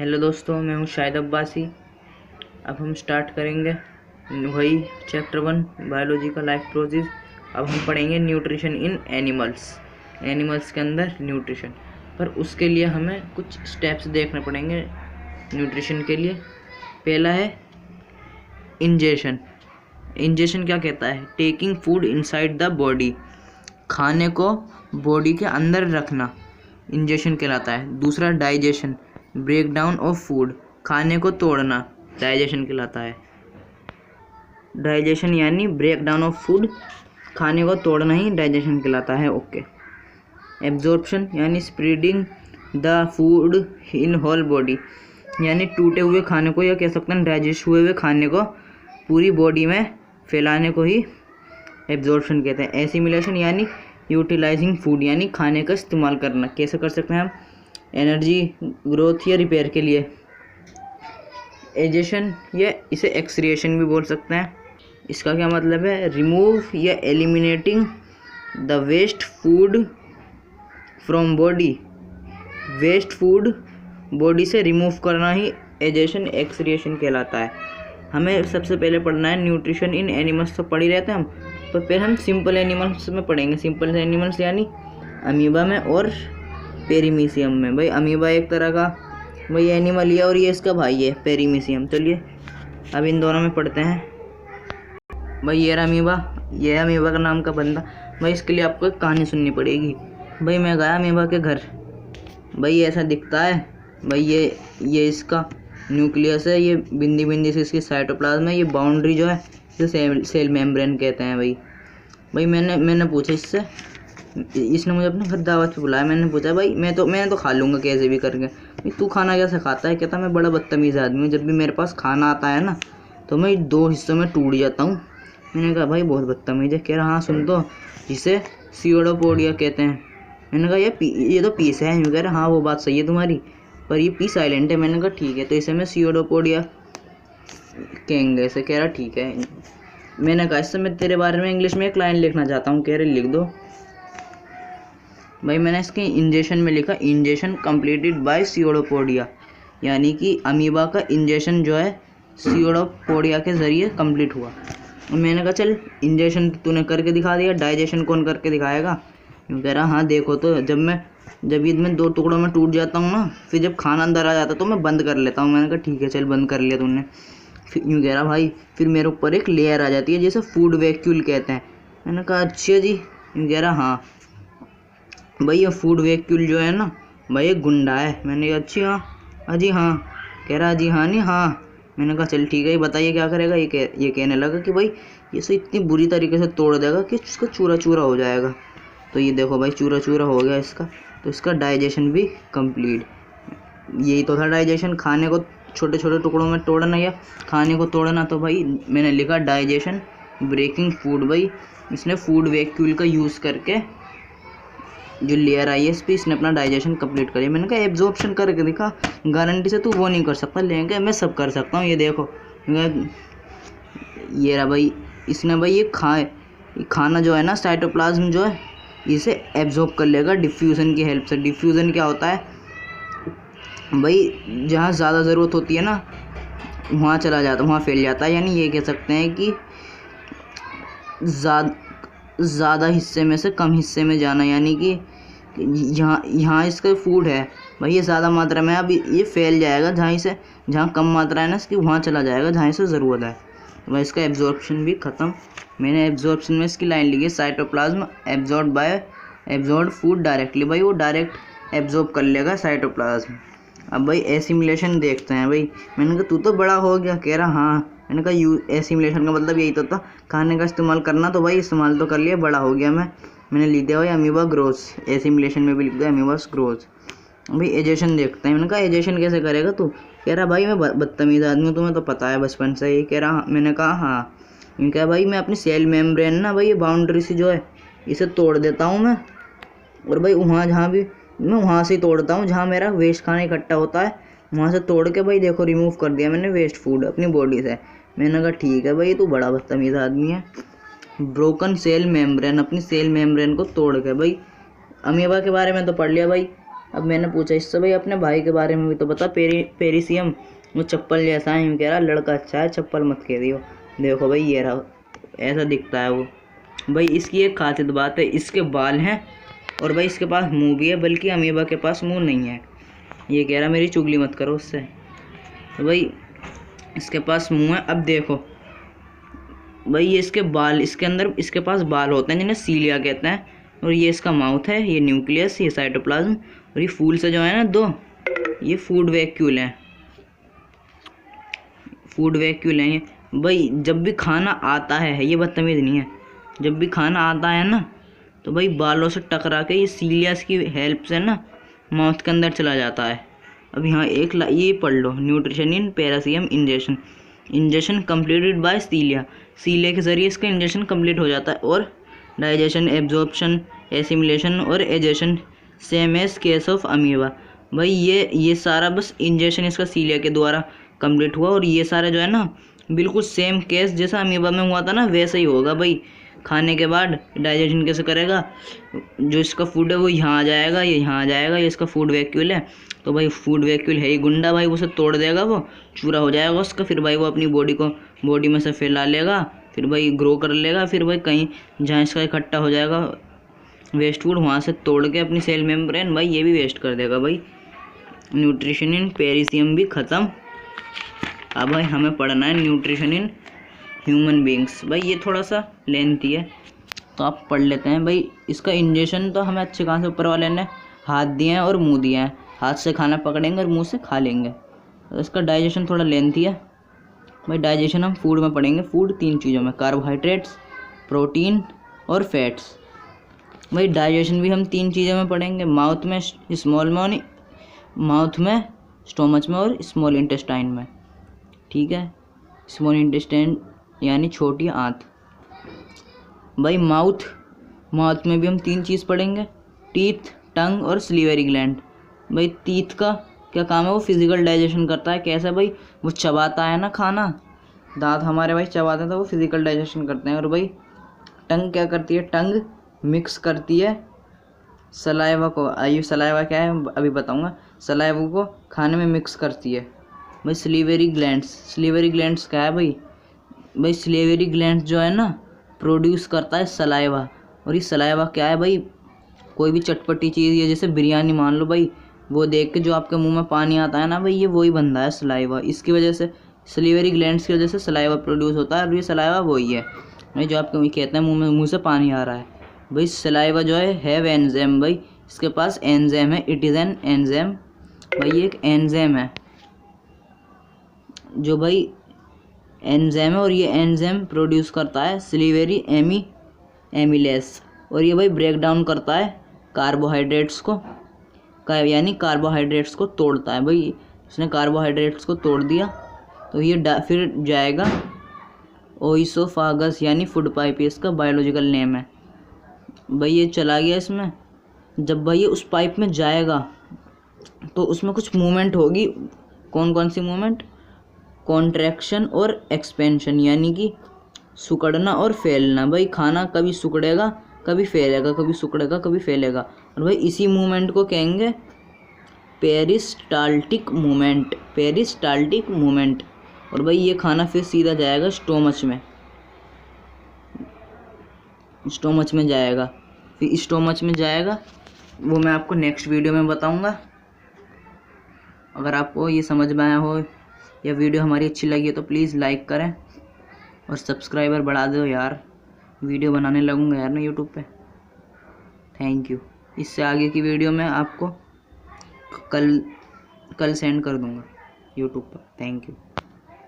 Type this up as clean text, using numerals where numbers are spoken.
Hello दोस्तों, मैं हूं शाहिद अब्बासी। अब हम स्टार्ट करेंगे वही चैप्टर 1 बायोलॉजी का लाइफ प्रोसेस। अब हम पढ़ेंगे न्यूट्रिशन इन एनिमल्स के अंदर न्यूट्रिशन। पर उसके लिए हमें कुछ स्टेप्स देखने पड़ेंगे न्यूट्रिशन के लिए। पहला है इंजेशन। इंजेशन क्या कहता है? Taking food inside the body, खाने को बॉडी के अंदर रखना इंजेशन कहलाता है। दूसरा digestion, break down of food, खाने को तोड़ना डाइजेशन कहलाता है। डाइजेशन यानी ब्रेक डाउन ऑफ फूड, खाने को तोड़ना ही डाइजेशन कहलाता है। ओके। एब्जॉर्प्शन यानी spreading the food in whole body, यानी टूटे हुए खाने को या कह सकते हैं डाइजेस्ट हुए हुए खाने को पूरी बॉडी में फैलाने को ही एब्जॉर्प्शन कहते हैं। एसिमिलेशन यानी यूटिलाइजिंग फूड, यानी खाने का इस्तेमाल करना। कैसे कर सकते हैं हम? एनर्जी, ग्रोथ या रिपेयर के लिए। एजेशन या इसे एक्सक्रिएशन भी बोल सकते हैं। इसका क्या मतलब है? रिमूव या eliminating the waste food from body, waste food body से रिमूव करना ही एजेशन एक्सक्रिएशन कहलाता है। हमें सबसे पहले पढ़ना है न्यूट्रिशन इन एनिमल्स, तो पढ़ ही रहते हैं हम, तो फिर हम सिंपल एनिमल्स में पढ़ेंगे। सिंपल एनिमल्स यानी अमीबा में और पेरीमीशियम में। भाई अमीबा एक तरह का भाई एनिमल है और ये इसका भाई है पेरीमीशियम। चलिए अब इन दोनों में पढ़ते हैं। भाई ये अमीबा, ये अमीबा का नाम का बंदा। भाई इसके लिए आपको एक कहानी सुननी पड़ेगी। भाई मैं गया अमीबा के घर। भाई ऐसा दिखता है। भाई ये इसका न्यूक्लियस है, ये बिंदी बिंदी से इसकी साइटोप्लाज्म है, ये बाउंड्री जो है इसे सेल मेम्ब्रेन कहते हैं। भाई मैंने पूछा इससे, इसने मुझे अपने घर दावत पे बुलाया। मैंने पूछा भाई मैं तो खा लूँगा कैसे भी करके। भाई तू खाना कैसे खाता है? कहता मैं बड़ा बदतमीज़ आदमी हूँ, जब भी मेरे पास खाना आता है ना तो मैं 2 हिस्सों में टूट जाता हूँ। मैंने कहा भाई बहुत बदतमीज़ है। कह रहा हाँ सुन, तो इसे सीओडोपोडिया कहते हैं। मैंने कहा ये तो पीस है। कह रहा हाँ वो बात सही है तुम्हारी, पर ये पी साइलेंट है। मैंने कहा ठीक है, तो इसे मैं सीओडोपोडिया कहेंगे इसे। कह रहा ठीक है। मैंने कहा इससे मैं तेरे बारे में इंग्लिश में एक लाइन लिखना चाहता हूँ। कह रहे लिख दो। भाई मैंने इसके इंजेशन में लिखा, इंजेशन कंप्लीटेड बाय सीओडोपोडिया, यानी कि अमीबा का इंजेशन जो है सीओडोपोडिया के ज़रिए कंप्लीट हुआ। और मैंने कहा चल इंजेशन तूने करके दिखा दिया, डाइजेशन कौन करके दिखाएगा? कह रहा हाँ देखो, तो जब ये मैं 2 टुकड़ों में टूट जाता हूँ ना, फिर जब खाना अंदर आ जाता तो मैं बंद कर लेता हूँ। मैंने कहा ठीक है चल बंद कर लिया तूने। फिर यूँ कह रहा भाई फिर मेरे ऊपर एक लेयर आ जाती है जिसे फूड वैक्यूल कहते हैं। मैंने कहा अच्छा जी। यूँ कह रहा हाँ भाई ये फूड वैक्यूल जो है ना भाई ये गुंडा है। मैंने कहा अच्छी हाँ अजी हाँ। कह रहा जी हाँ नहीं हाँ। मैंने कहा चल ठीक है, बताइए क्या करेगा? ये कहने लगा कि भाई ये से इतनी बुरी तरीके से तोड़ देगा कि उसका चूरा चूरा हो जाएगा। तो ये देखो भाई चूरा चूरा हो गया इसका, तो इसका डाइजेशन भी कंप्लीट। यही तो था डाइजेशन, खाने को छोटे छोटे टुकड़ों में तोड़ना या खाने को तोड़ना। तो भाई मैंने लिखा डाइजेशन ब्रेकिंग फूड। भाई इसने फूड वैक्यूल का यूज़ करके जो लेयर आई है इस पर इसने अपना डाइजेशन कंप्लीट करिए। मैंने कहा एब्जॉर्प्शन करके दिखा, गारंटी से तू वो नहीं कर सकता, लेकिन मैं सब कर सकता हूँ। ये देखो ये रहा भाई, इसने भाई ये खाना जो है ना साइटोप्लाज्म जो है इसे एब्जॉर्ब कर लेगा डिफ्यूज़न की हेल्प से। डिफ्यूज़न क्या होता है भाई? जहाँ ज़्यादा ज़रूरत होती है ना वहाँ चला जाता, वहाँ फैल जाता है। यानी ये कह सकते हैं कि ज़्यादा हिस्से में से कम हिस्से में जाना, यानी कि यहाँ इसका फूड है भाई ये ज़्यादा मात्रा में, अब ये फैल जाएगा जहाँ कम मात्रा है ना इसकी, वहाँ चला जाएगा जहाँ इसे ज़रूरत है। तो भाई इसका एब्जॉर्प्शन भी ख़त्म। मैंने एब्जॉर्प्शन में इसकी लाइन लिखी, साइटोप्लाज्म एब्जॉर्ब फूड डायरेक्टली। भाई वो डायरेक्ट एब्जॉर्ब कर लेगा साइटोप्लाज्म। अब भाई एसिमिलेशन देखते हैं। भाई मैंने कहा तू तो बड़ा हो गया। कह रहा हाँ। मैंने कहा एसिमिलेशन का मतलब यही तो था, खाने का इस्तेमाल करना। तो भाई इस्तेमाल तो कर लिया, बड़ा हो गया मैंने लिख दिया भाई अमीबा ग्रोस। एसिमिलेशन में भी लिख दिया अमीबास ग्रोस। भाई एजेशन देखते हैं। मैंने कहा एजेशन कैसे करेगा तू? कह रहा भाई मैं बदतमीज़ आदमी हूँ, तुम्हें तो पता है बचपन से ही। कह रहा मैंने कहा हाँ। क्या भाई मैं अपनी सेल मेम्ब्रेन ना भाई ये बाउंड्री से जो है इसे तोड़ देता हूँ मैं, और भाई वहाँ से तोड़ता हूँ जहाँ मेरा वेस्ट खाना इकट्ठा होता है, वहाँ से तोड़ के भाई देखो रिमूव कर दिया मैंने वेस्ट फूड अपनी बॉडी से। मैंने कहा ठीक है भाई तू बड़ा बदतमीज़ आदमी है। ब्रोकन सेल मेम्ब्रेन, अपनी सेल मेम्ब्रेन को तोड़ के। भाई अमीबा के बारे में तो पढ़ लिया भाई, अब मैंने पूछा इससे भाई अपने भाई के बारे में भी तो बता, पेरिसियम वो चप्पल जैसा है। यूँ कह रहा लड़का अच्छा है, चप्पल मत कह दियो। देखो भाई ये रहा, ऐसा दिखता है वो। भाई इसकी एक खासियत बात है, इसके बाल हैं और भाई इसके पास मुंह भी है, बल्कि अमीबा के पास मुंह नहीं है। ये कह रहा मेरी चुगली मत करो उससे। तो भाई इसके पास मुंह है। अब देखो भाई ये इसके बाल, इसके अंदर इसके पास बाल होते हैं जिन्हें सीलिया कहते हैं। और ये इसका माउथ है, ये न्यूक्लियस, ये साइटोप्लाज्म, और ये फूल से जो है ना दो, ये फूड वैक्यूल हैं, फूड वैक्यूल हैं ये। भाई जब भी खाना आता है, ये बदतमीज नहीं है, जब भी खाना आता है ना तो भाई बालों से टकरा के ये सीलियास की हेल्प से ना माउथ के अंदर चला जाता है। अब यहाँ एक ये पढ़ लो, nutrition in paramecium ingestion, ingestion completed by cilia, cilia के ज़रिए इसका इंजेक्शन कंप्लीट हो जाता है। और डाइजेशन, एब्जॉर्प्शन, एसिमिलेशन और egestion same as case of amoeba. भाई ये सारा बस इंजेक्शन इसका सीलिया के द्वारा कंप्लीट हुआ, और ये सारा जो है ना बिल्कुल सेम केस जैसा अमीबा में हुआ था ना वैसा ही होगा। भाई खाने के बाद डाइजेशन कैसे करेगा, जो इसका फूड है वो यहाँ आ जाएगा, ये यहाँ आ जाएगा, ये इसका फूड वैक्यूल है। तो भाई फूड वैक्यूल है ही गुंडा, भाई उसे तोड़ देगा, वो चूरा हो जाएगा उसका। फिर भाई वो अपनी बॉडी में से फैला लेगा, फिर भाई ग्रो कर लेगा, फिर भाई कहीं जहाँ इसका इकट्ठा हो जाएगा वेस्ट फूड वहाँ से तोड़ के अपनी सेल मेम्ब्रेन भाई ये भी वेस्ट कर देगा। भाई न्यूट्रिशन इन पेरिसियम भी ख़त्म। अब भाई हमें पढ़ना है न्यूट्रिशन इन ह्यूमन बींग्स। भाई ये थोड़ा सा लेंथी है तो आप पढ़ लेते हैं। भाई इसका इंजेक्शन तो हमें अच्छे कहाँ से ऊपर वाले ने हाथ दिए हैं और मुंह दिए हैं, हाथ से खाना पकड़ेंगे और मुंह से खा लेंगे। तो इसका डाइजेशन थोड़ा लेंथी है। भाई डाइजेशन हम फूड में पढ़ेंगे, फूड 3 चीज़ों में, कार्बोहाइड्रेट्स, प्रोटीन और फैट्स। भाई डाइजेशन भी हम 3 चीज़ों में पढ़ेंगे, माउथ में, स्मॉल में, माउथ में, स्टोमच में और स्मॉल इंटेस्टाइन में। ठीक है, स्मॉल इंटेस्टाइन यानी छोटी आंत। भाई माउथ में भी हम 3 चीज़ पढ़ेंगे, टीथ, टंग और स्लीवरी ग्लैंड। भाई टीथ का क्या काम है, वो फिजिकल डाइजेशन करता है। कैसे भाई, वो चबाता है ना खाना, दांत हमारे भाई चबाते हैं तो वो फिजिकल डाइजेशन करते हैं। और भाई टंग क्या करती है, टंग मिक्स करती है सलाइवा को। आइए सलाइवा क्या है अभी बताऊंगा, सलाइवा को खाने में मिक्स करती है। भाई स्लीवरी ग्लैंड्स क्या है भाई स्लीवरी ग्लैंड्स जो है ना प्रोड्यूस करता है सलाइवा। और ये सलाइवा क्या है भाई, कोई भी चटपटी चीज़ है जैसे बिरयानी मान लो भाई, वो देख के जो आपके मुंह में पानी आता है ना भाई, ये वही बनता है सलाइवा। इसकी वजह से स्लीवरी ग्लैंड्स की वजह से सलाइवा प्रोड्यूस होता है, और ये सलाइवा वही है भाई जो आपके कहते हैं मुंह से पानी आ रहा है। भाई सलाइवा जो है हैव एंजाइम, भाई इसके पास एंजाइम है, इट इज़ एन एंजाइम। भाई ये एक एंजाइम है जो भाई एंजाइम है, और ये एंजाइम प्रोड्यूस करता है स्लीवरी एमिलेस। और ये भाई ब्रेक डाउन करता है कार्बोहाइड्रेट्स को, यानी कार्बोहाइड्रेट्स को तोड़ता है। भाई इसने कार्बोहाइड्रेट्स को तोड़ दिया तो ये फिर जाएगा ओइसोफागस यानी फूड पाइप, इसका बायोलॉजिकल नेम है। भाई ये चला गया इसमें, जब भाई ये उस पाइप में जाएगा तो उसमें कुछ मूवमेंट होगी। कौन सी मूवमेंट, कॉन्ट्रैक्शन और एक्सपेंशन, यानी कि सिकुड़ना और फैलना। भाई खाना कभी सिकुड़ेगा कभी फैलेगा, कभी सिकुड़ेगा कभी फैलेगा। और भाई इसी मूवमेंट को कहेंगे पेरिस्टाल्टिक मूवमेंट। और भाई ये खाना फिर सीधा जाएगा स्टोमच में जाएगा। फिर स्टोमच में जाएगा, वो मैं आपको नेक्स्ट वीडियो में बताऊंगा। अगर आपको ये समझ में आया हो या वीडियो हमारी अच्छी लगी है तो प्लीज़ लाइक करें और सब्सक्राइबर बढ़ा दो यार, वीडियो बनाने लगूंगा यार मैं यूट्यूब पे। Thank you. इससे आगे की वीडियो मैं आपको कल सेंड कर दूंगा यूट्यूब पर। Thank you.